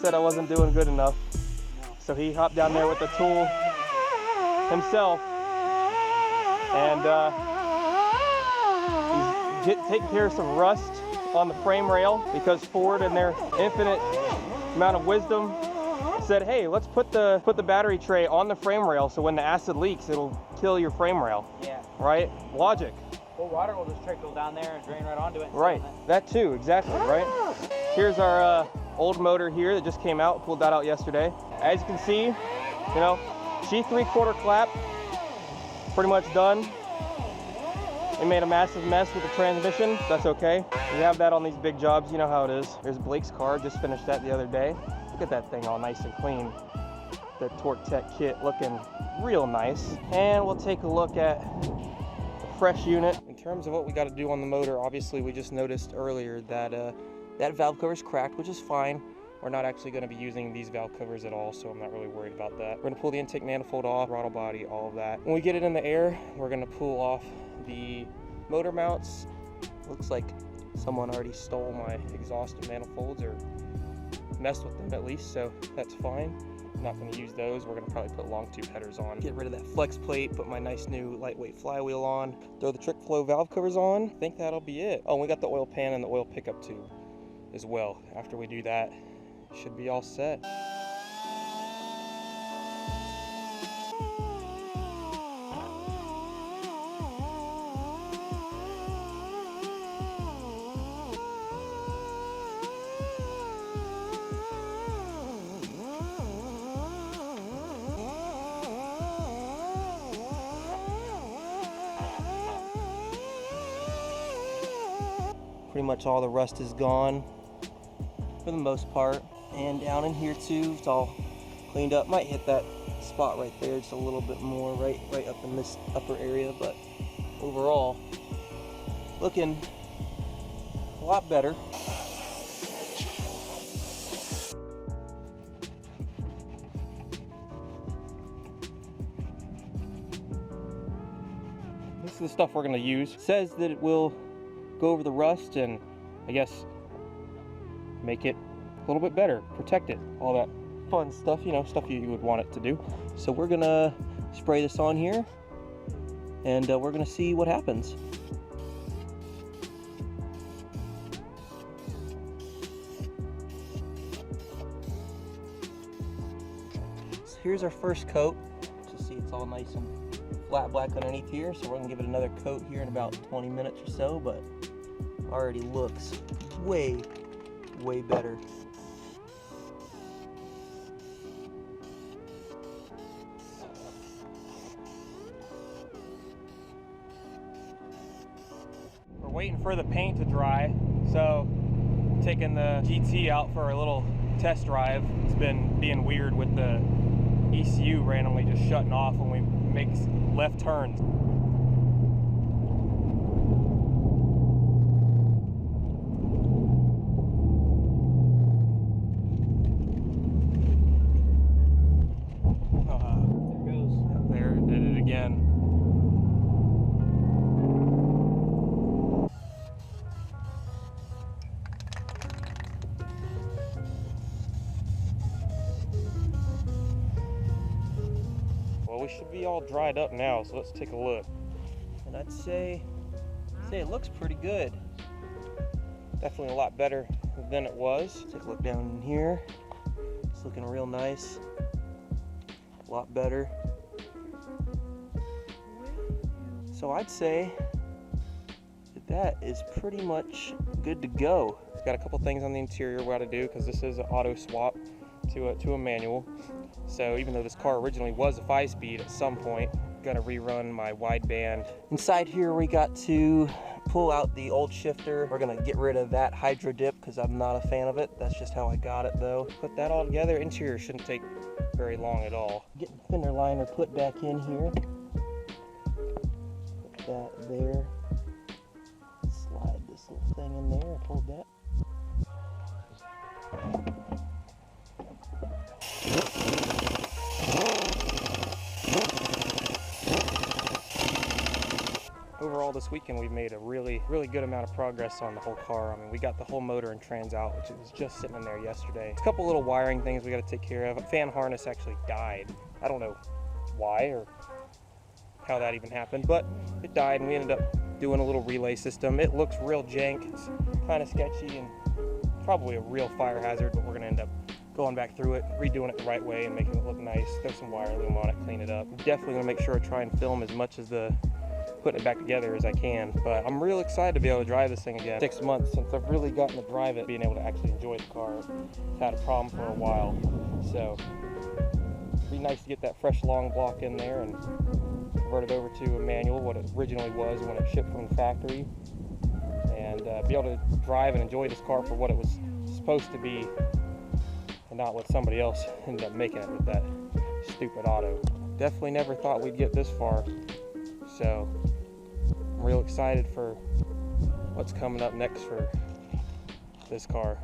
said I wasn't doing good enough. So he hopped down there with the tool himself, and he's taking care of some rust on the frame rail because Ford, in their infinite amount of wisdom, said, hey, let's put the battery tray on the frame rail so when the acid leaks, it'll kill your frame rail. Yeah. Right? Logic. Well, water will just trickle down there and drain right onto it. Right. That too, exactly, right? Here's our old motor here that just came out. Pulled that out yesterday. As you can see, you know, G 3/4 clap, pretty much done. We made a massive mess with the transmission. That's okay. We have that on these big jobs. You know how it is. There's Blake's car. Just finished that the other day. Look at that thing all nice and clean. The Torque Tech kit looking real nice. And we'll take a look at the fresh unit. In terms of what we got to do on the motor, obviously we just noticed earlier that that valve cover is cracked, which is fine. We're not actually going to be using these valve covers at all, so I'm not really worried about that. We're going to pull the intake manifold off, throttle body, all of that. When we get it in the air, we're going to pull off the motor mounts. Looks like someone already stole my exhaust manifolds, or messed with them at least, so that's fine. I'm not going to use those. We're going to probably put long tube headers on. Get rid of that flex plate, put my nice new lightweight flywheel on, throw the trick flow valve covers on. I think that'll be it. Oh, and we got the oil pan and the oil pickup tube as well. After we do that, should be all set. Pretty much all the rust is gone for the most part. And down in here too, it's all cleaned up. Might hit that spot right there just a little bit more, right up in this upper area, but overall, looking a lot better. This is the stuff we're gonna use. It says that it will go over the rust and I guess make it a little bit better, protect it, all that fun stuff, you know, stuff you would want it to do. So we're gonna spray this on here and we're gonna see what happens. So here's our first coat. So see, it's all nice and flat black underneath here, so we're gonna give it another coat here in about 20 minutes or so, but already looks way better. We're waiting for the paint to dry, so taking the GT out for a little test drive. It's been being weird with the ECU randomly just shutting off when we make left turns. There, did it again. Well, we should be all dried up now, so let's take a look. And I'd say it looks pretty good. Definitely a lot better than it was. Take a look down in here. It's looking real nice. A lot better. So I'd say that is pretty much good to go. It's got a couple things on the interior we got to do because this is an auto swap to a manual. So even though this car originally was a 5-speed, at some point gonna rerun my wideband. Inside here we got to pull out the old shifter. We're gonna get rid of that hydro dip because I'm not a fan of it. That's just how I got it though. Put that all together. Interior shouldn't take very long at all. Get the fender liner put back in here. Put that there. Slide this little thing in there. Hold that. Overall, this weekend we've made a really good amount of progress on the whole car. I mean, we got the whole motor and trans out, which was just sitting in there yesterday. A couple little wiring things we got to take care of. A fan harness actually died. I don't know why or how that even happened, but it died, and we ended up doing a little relay system. It looks real jank. It's kind of sketchy and probably a real fire hazard, but we're going to end up going back through it, redoing it the right way and making it look nice. Throw some wire loom on it, clean it up. Definitely going to make sure I try and film as much of the putting it back together as I can, but I'm real excited to be able to drive this thing again. 6 months since I've really gotten to drive it, being able to actually enjoy the car. I've had a problem for a while, so it'd be nice to get that fresh long block in there and convert it over to a manual, what it originally was when it shipped from the factory, and be able to drive and enjoy this car for what it was supposed to be and not what somebody else ended up making it with that stupid auto. Definitely never thought we'd get this far, so I'm real excited for what's coming up next for this car.